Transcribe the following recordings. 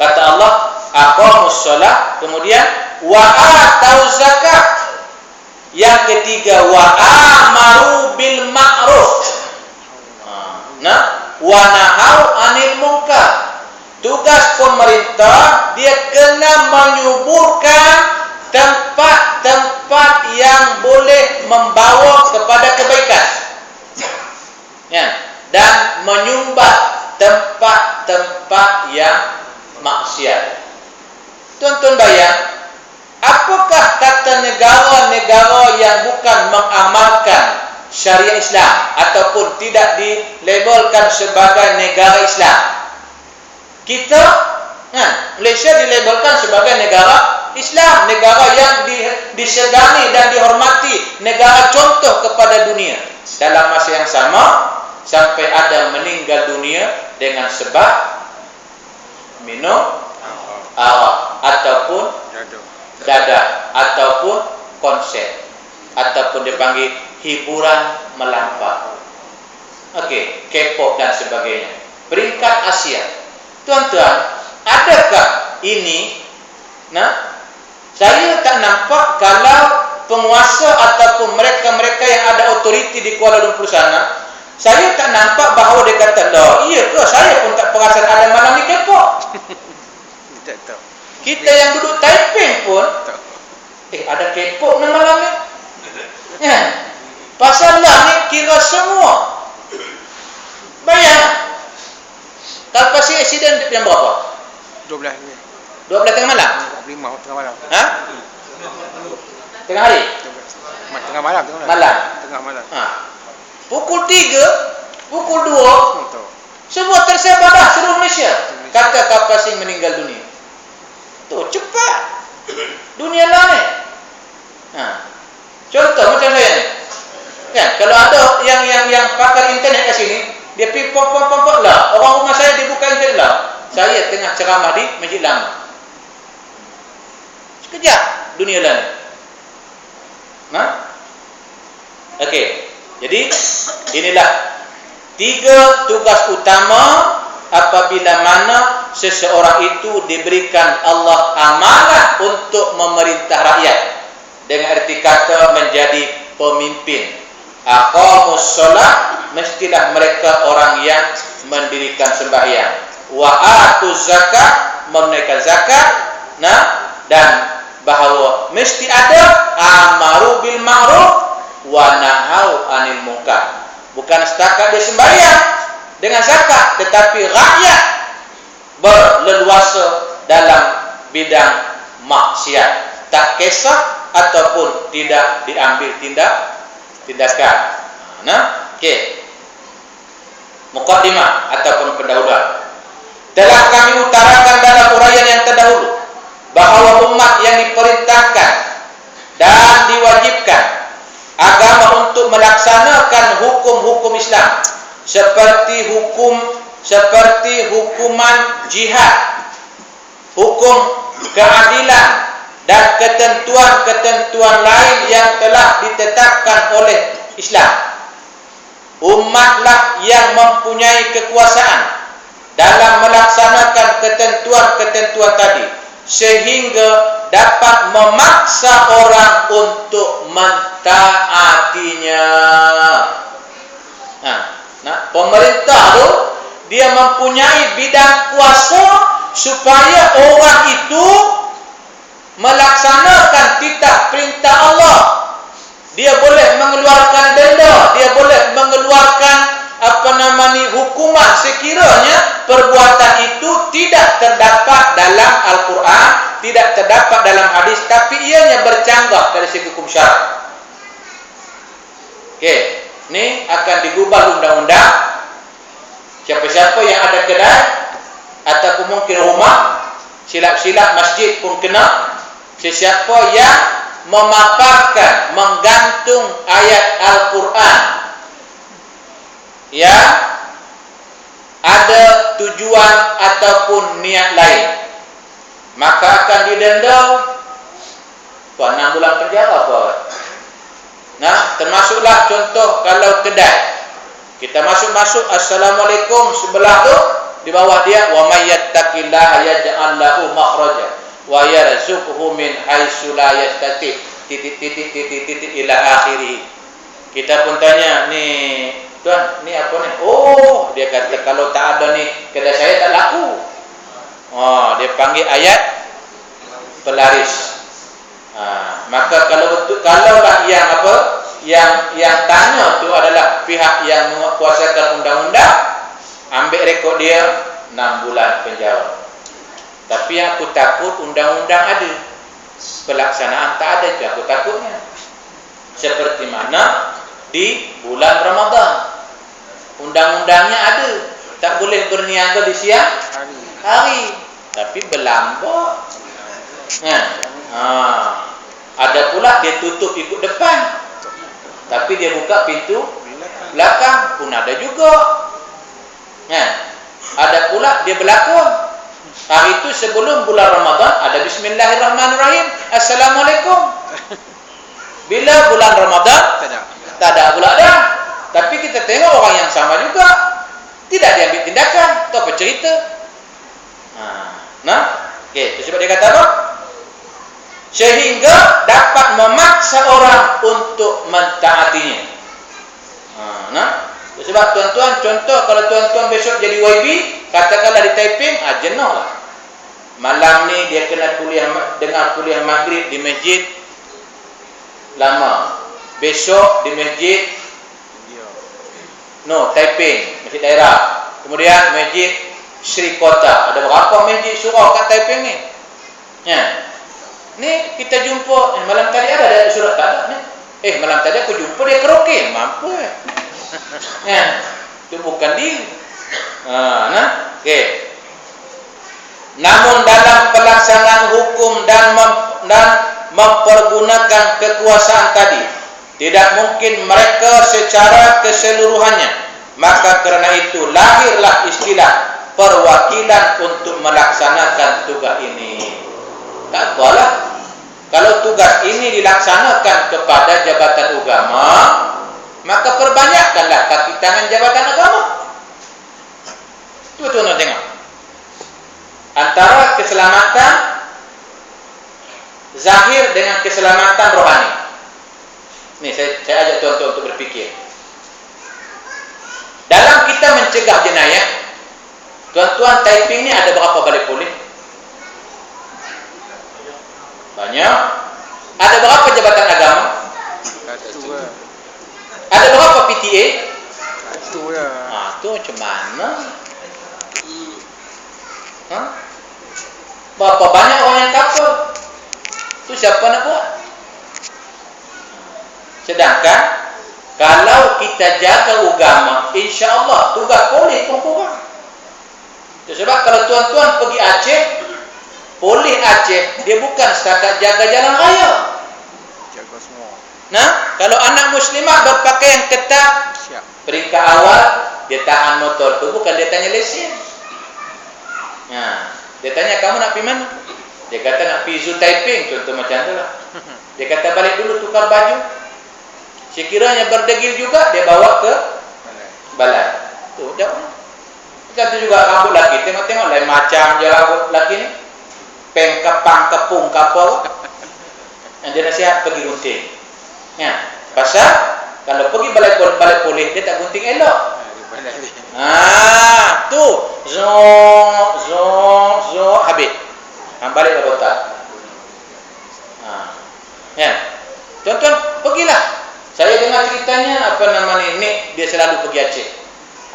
Kata Allah, aqamus shalah, kemudian wa atauz zakat. Yang ketiga, wa amaru bil ma'ruf. Nah, wa nahau anil munkar. Tugas pemerintah, dia kena menyuburkan tempat-tempat yang boleh membawa kepada kebaikan, ya, dan menyumbat tempat-tempat yang maksiat. Tuan-tuan bayang, apakah kata negara-negara yang bukan mengamalkan syariat Islam ataupun tidak dilabelkan sebagai negara Islam? Kita, Malaysia dilabelkan sebagai negara Islam, negara yang disegani dan dihormati, negara contoh kepada dunia. Dalam masa yang sama, sampai ada meninggal dunia dengan sebab minum arak ataupun dadah ataupun konser ataupun dipanggil hiburan melampau. Okey, K-pop dan sebagainya. Peringkat Asia. Tuan-tuan, adakah ini? Saya tak nampak kalau penguasa ataupun mereka-mereka yang ada otoriti di Kuala Lumpur sana, saya tak nampak bahawa dia kata, iya ke, saya pun tak perasan ada malam ni K-pop. Kita yang duduk Taiping pun, ada K-pop ni malam ni. Pasal lah ni kira semua. Bayang, kalau pasti accident jam berapa? 12 ni. 12 tengah malam? 5 tengah malam. Ha? Tengah hari? Tengah malam. Tengah malam. Pukul 3, pukul 2, semua tersebar dah seluruh Malaysia. Kata kapal asing meninggal dunia. Tu cepat. Dunia lah ni. Contoh macam saya ni. Kan, kalau ada yang pakar internet kat sini, dia pergi pop lah. Orang rumah saya dia buka internet lah. Saya tengah ceramah di Masjid Lama. Sekejap dunia lah ni. Okey. Jadi inilah 3 tugas utama apabila mana seseorang itu diberikan Allah amanah untuk memerintah rakyat. Dengan arti kata menjadi pemimpin. Aqamus shalah, mestilah mereka orang yang mendirikan sembahyang. Wa atuz zakat, menunaikan zakat. Dan bahawa mesti ada amaru bil ma'ruf wa nahau anil munkar. Bukan setakat dia sembahyang dengan zakat, tetapi rakyat berleluasa dalam bidang maksiat, tak kisah ataupun tidak diambil tindakan. Okey. Muqaddimah ataupun pendahuluan. Telah kami utarakan dalam uraian yang terdahulu bahawa umat yang diperintahkan dan diwajibkan agama untuk melaksanakan hukum-hukum Islam seperti hukuman jihad, hukum keadilan dan ketentuan-ketentuan lain yang telah ditetapkan oleh Islam. Umatlah yang mempunyai kekuasaan dalam melaksanakan ketentuan-ketentuan tadi, sehingga dapat memaksa orang untuk mentaatinya. Pemerintah tu dia mempunyai bidang kuasa supaya orang itu melaksanakan titah perintah Allah. Dia boleh mengeluarkan denda, dia boleh mengeluarkan hukuman sekiranya perbuatan itu tidak terdapat dalam Al-Quran, tidak terdapat dalam hadis, tapi ianya bercanggah dari segi hukum syarak. Okey, ni akan digubah undang-undang. Siapa-siapa yang ada kedai ataupun mungkin rumah, silap-silap masjid pun kena. Sesiapa yang memaparkan, menggantung ayat Al-Quran yang ada tujuan ataupun niat lain, maka akan didenda 6 bulan penjara apa. Termasuklah contoh kalau kedai, kita masuk-masuk, Assalamualaikum, sebelah tu Di bawah dia wa may yattaqillaha yaj'al lahu makhraja wa yarzuqhu min haitsu la yahtasib. Titik ila akhirih. Kita pun tanya, nih Tuan, ni apa ni? Oh, dia kata kalau tak ada ni kedai saya tak laku. Oh, dia panggil ayat pelaris. Maka kalau betul, kalaulah yang apa? Yang tanya tu adalah pihak yang menguasakan undang-undang, ambil rekod dia 6 bulan penjara. Tapi yang aku takut undang-undang ada, pelaksanaan tak ada, itu aku takutnya. Seperti mana di bulan Ramadan, undang-undangnya ada, tak boleh berniaga di siang hari, tapi berlambak. Ada pula dia tutup ikut depan, tapi dia buka pintu belakang pun ada juga. Ada pula dia berlakon. Hari itu sebelum bulan Ramadan ada Bismillahirrahmanirrahim, Assalamualaikum. Bila bulan Ramadan tak ada pula dah. Tapi kita tengok orang yang sama juga tidak diambil tindakan. Itu apa cerita? Okey, itu sebab dia kata apa? Sehingga dapat memaksa orang untuk mentaatinya. Sebab tuan-tuan, contoh kalau tuan-tuan besok jadi YB, katakanlah di Taiping, jenuh lah. Malam ni dia kena dengar kuliah maghrib di masjid lama. Besok di masjid Taiping, masjid daerah. Kemudian masjid Sri Kota. Ada berapa masjid surau kat Taiping ni? Ni kita jumpa malam tadi ada surat tak ada ni. Malam tadi aku jumpa dia karaoke, mampu itu bukan diri. Okey. Namun dalam pelaksanaan hukum dan mempergunakan kekuasaan tadi, tidak mungkin mereka secara keseluruhannya. Maka kerana itu lahirlah istilah perwakilan untuk melaksanakan tugas ini. Tak apalah, kalau tugas ini dilaksanakan kepada jabatan agama, maka perbanyakkanlah kaki tangan jabatan agama. Tuan-tuan tengok, antara keselamatan zahir dengan keselamatan rohani. Ni saya ajak tuan-tuan untuk berfikir. Dalam kita mencegah jenayah, tuan-tuan, Taiping ni ada berapa balai polis? Banyak. Ada berapa jabatan agama? Ada berapa PTA? Satu lah. Tu macam mana? Berapa banyak orang yang kafir? Tu siapa nak buat? Sedangkan kalau kita jaga agama, insya-Allah tugas polis pun kurang. Itu sebab kalau tuan-tuan pergi Aceh, polis Aceh dia bukan setakat jaga jalan raya. Jaga semua. Kalau anak muslimah berpakaian ketat, peringkat awal dia tahan motor tu, bukan dia tanya lesen. Dia tanya kamu nak pergi mana? Dia kata nak pergi Zoo Taiping, contoh macam tu lah. Dia kata balik dulu tukar baju. Sekiranya berdegil juga, dia bawa ke balai. Tu jauh. Kita tu juga rambut lelaki, tengok-tengok lain macam je rambut lelaki ni. Pengkepang kepung kapal. Yang dia nasihat pergi gunting. Pasal kalau pergi balai polis dia tak gunting elok. Tu zo habis. Balik dah botak. Tuan-tuan, pergilah. Saya dengar ceritanya apa nama ni dia selalu pergi Aceh.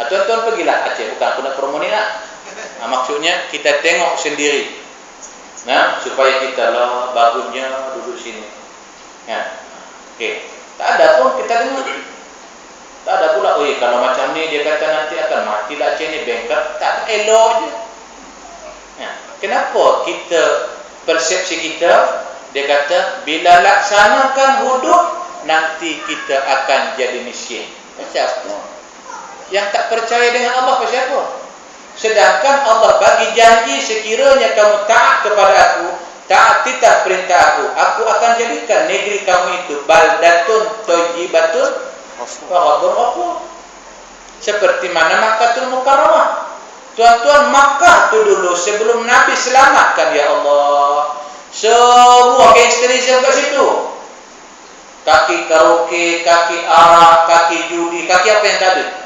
Tuan-tuan pergilah Aceh, bukan aku nak promo ni nak. Maksudnya kita tengok sendiri. Supaya kita lah bagusnya duduk sini. Okey. Tak ada pun kita dengar. Tak ada pula, kalau macam ni dia kata nanti akan mati lah Aceh ni, bengkak. Tak elok je. Kenapa kita, persepsi kita, dia kata bila laksanakan hudud nanti kita akan jadi miskin. Siapa? Yang tak percaya dengan Allah siapa? Sedangkan Allah bagi janji sekiranya kamu taat kepada aku, taat titah perintah aku akan jadikan negeri kamu itu baldatun thayyibatun wa rabbun ghafur. Seperti mana Makkahul Mukarramah. Tuan-tuan, Makkah tu dulu sebelum Nabi selamatkan, ya Allah, semua gangsterisme kat situ. Kaki karaoke, kaki arak, kaki judi, kaki apa yang tak ada.